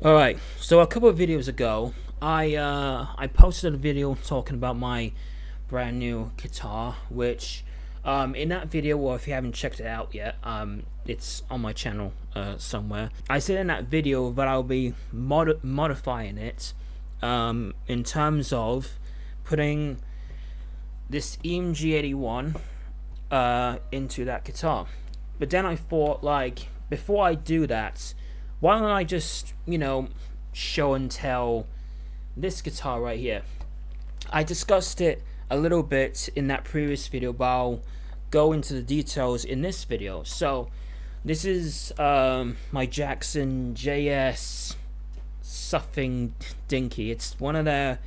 Alright, so a couple of videos ago, I posted a video talking about my brand new guitar, which in that video, or if you haven't checked it out yet, it's on my channel somewhere. I said in that video that I'll be modifying it in terms of putting this EMG81 into that guitar. But then I thought, like, before I do that, why don't I just, show and tell this guitar right here. I discussed it a little bit in that previous video, but I'll go into the details in this video. So this is my Jackson JS something dinky. It's one of the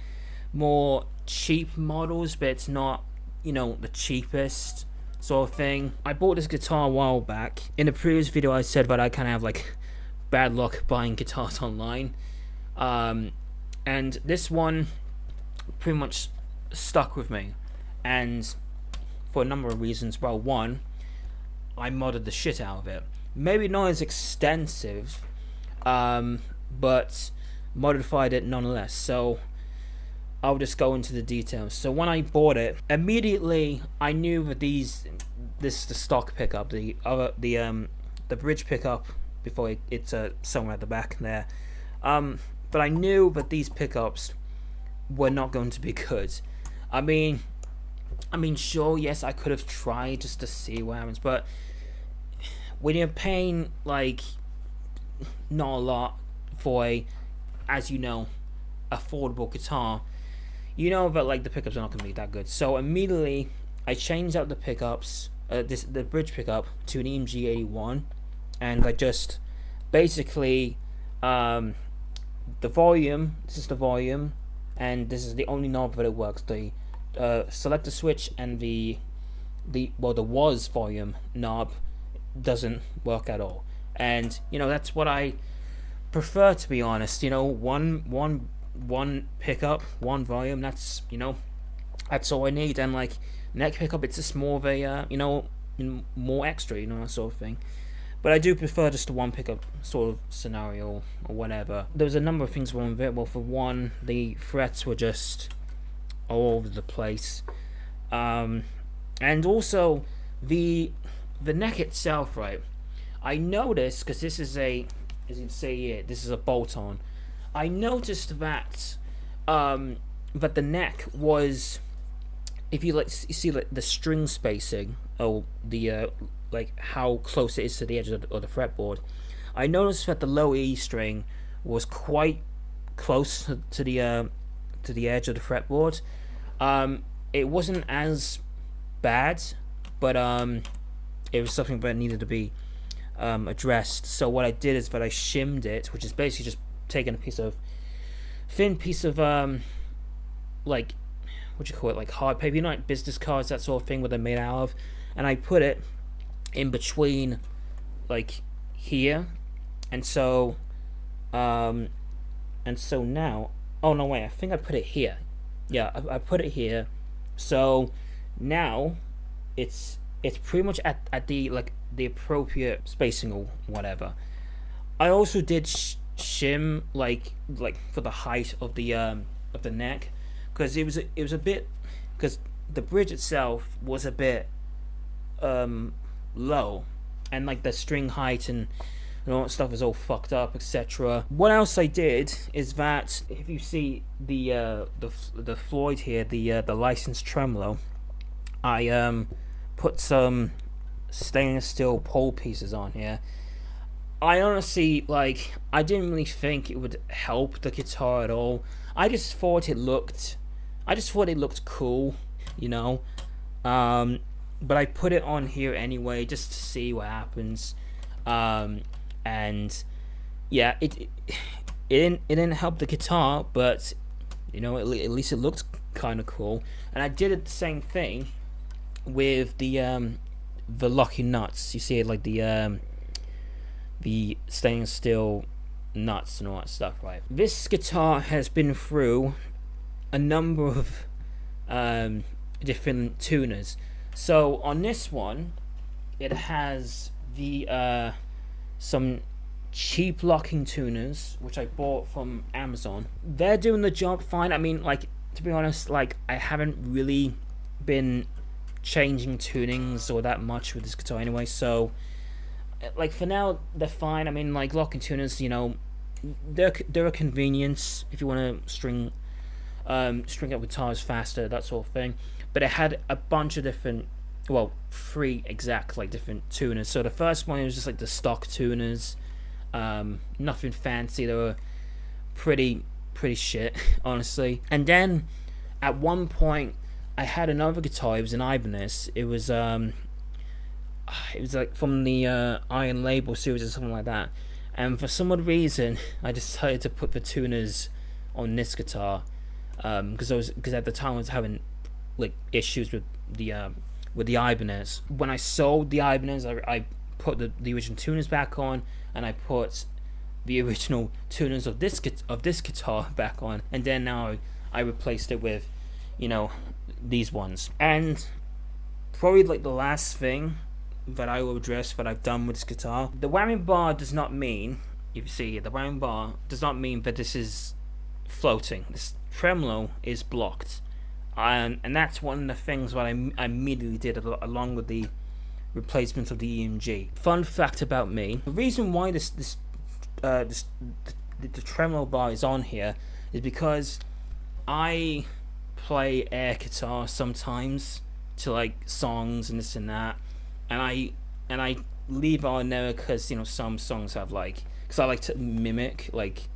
more cheap models, but it's not, the cheapest sort of thing. I bought this guitar a while back. In the previous video I said that I kind of have like bad luck buying guitars online, and this one pretty much stuck with me, and for a number of reasons. Well, one, I modded the shit out of it. Maybe not as extensive, but modified it nonetheless. So I'll just go into the details. So when I bought it, immediately I knew that this is the stock pickup, the bridge pickup before it's somewhere at the back there. But I knew that these pickups were not going to be good. I mean, sure, yes, I could have tried just to see what happens, but when you're paying like not a lot for a, as you know, affordable guitar, you know that like the pickups are not going to be that good. So immediately I changed out the pickups, the bridge pickup, to an EMG81, and I just basically the volume. This is the volume, and this is the only knob that it works. The selector switch and the was volume knob doesn't work at all. And that's what I prefer, to be honest. One pickup, one volume. That's that's all I need. And like neck pickup, it's just more of a more extra, that sort of thing. But I do prefer just a one pickup sort of scenario or whatever. There was a number of things wrong with it. Well, for one, the frets were just all over the place, and also the neck itself. Right, I noticed, because this is as you can see here, this is a bolt-on. I noticed that that the neck was, if you see like the string spacing, or the like how close it is to the edge of the fretboard, I noticed that the low E string was quite close to the edge of the fretboard. It wasn't as bad, but it was something that needed to be addressed. So what I did is that I shimmed it, which is basically just taking a thin piece of like, what you call it, like hard paper, like business cards, that sort of thing, what they're made out of, and I put it in between, like here, and so now, oh no, wait, I think I put it here. Yeah, I put it here. So now it's pretty much at the the appropriate spacing or whatever. I also did shim like for the height of the neck, because it was a bit, because the bridge itself was a bit low, and like the string height and all that stuff is all fucked up, etc. What else I did is that, if you see the Floyd here, the licensed tremolo, I put some stainless steel pole pieces on here. I honestly, I didn't really think it would help the guitar at all. I just thought it looked cool, but I put it on here anyway, just to see what happens. And yeah, it didn't help the guitar, but at least it looked kind of cool. And I did it the same thing with the locking nuts. You see it, like the stainless steel nuts and all that stuff, right? This guitar has been through a number of different tuners. So on this one, it has the some cheap locking tuners, which I bought from Amazon. They're doing the job fine. I mean, like, to be honest, like, I haven't really been changing tunings or that much with this guitar anyway, so like for now they're fine. I mean, like, locking tuners, you know, they're a convenience if you want to string up guitars faster, that sort of thing. But it had a bunch of different, well, 3 exact like different tuners. So the first one was just like the stock tuners, nothing fancy. They were pretty shit, honestly. And then at one point I had another guitar. It was an Ibanez. It was like from the Iron Label series or something like that. And for some odd reason, I decided to put the tuners on this guitar, because at the time I was having like issues with the Ibanez. When I sold the Ibanez, I put the original tuners back on, and I put the original tuners of this guitar back on, and then now I replaced it with, you know, these ones. And probably like the last thing that I will address that I've done with this guitar, the whammy bar does not mean, if you see the whammy bar does not mean that this is floating. This tremolo is blocked, and that's one of the things that I immediately did along with the replacement of the EMG. Fun fact about me: the reason why the tremolo bar is on here is because I play air guitar sometimes to like songs and this and that, and I leave it on there because, you know, some songs have like, because I like to mimic like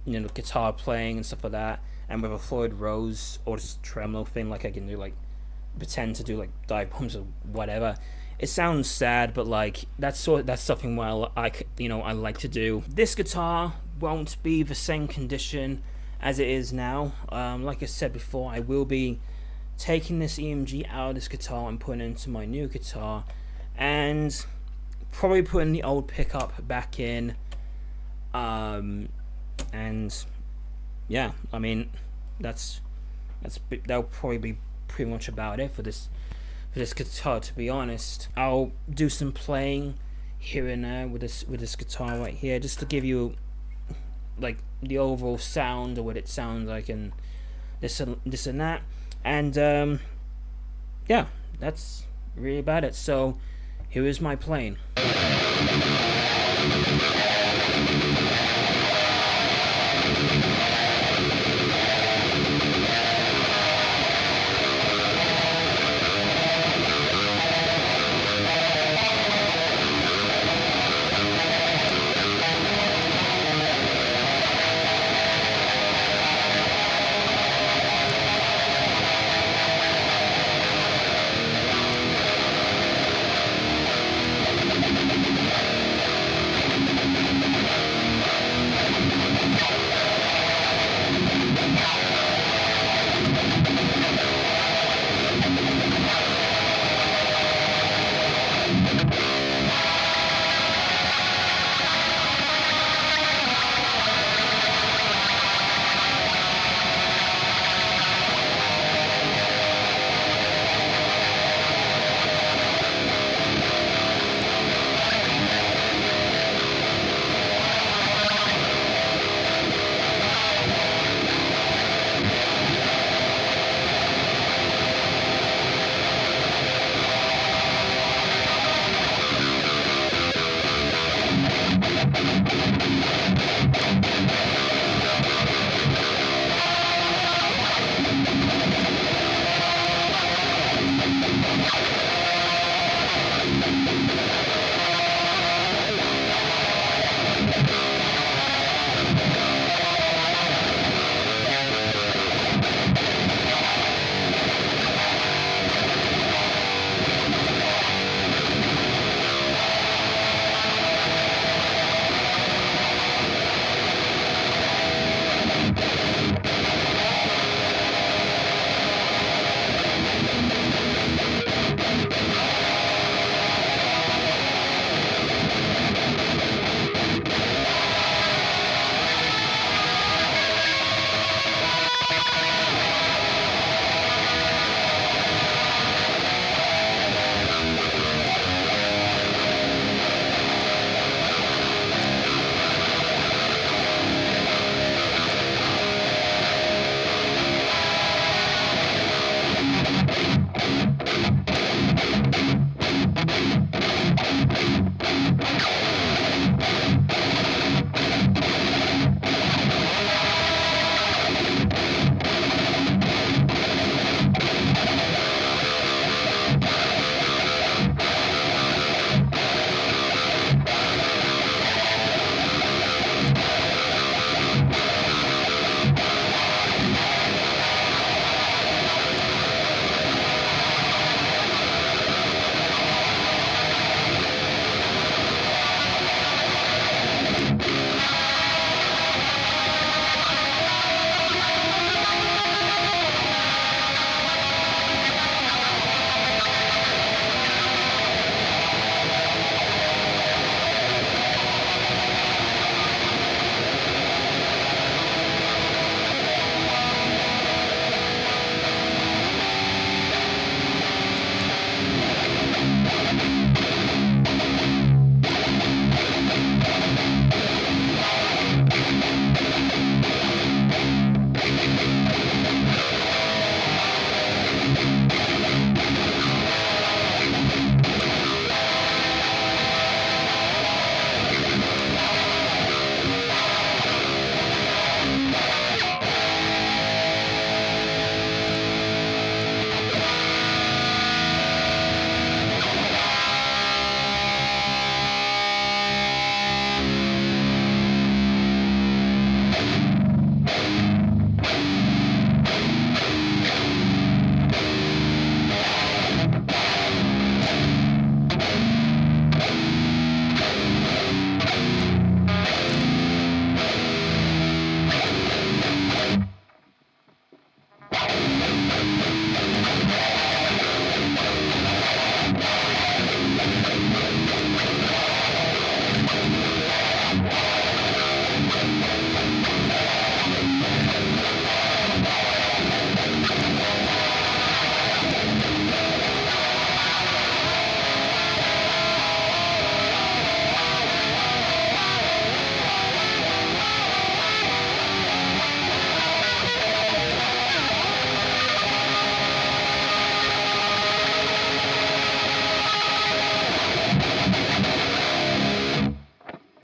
you know, guitar playing and stuff like that, and with a Floyd Rose or just tremolo thing, like I can do like pretend to do like dive bombs or whatever. It sounds sad, but like that's something where I like to do. This guitar won't be the same condition as it is now. Like I said before, I will be taking this EMG out of this guitar and putting it into my new guitar, and probably putting the old pickup back in. And yeah, I mean, that'll probably be pretty much about it for this guitar, to be honest. I'll do some playing here and there with this guitar right here, just to give you like the overall sound, or what it sounds like, and this and that. And yeah, that's really about it. So here is my playing.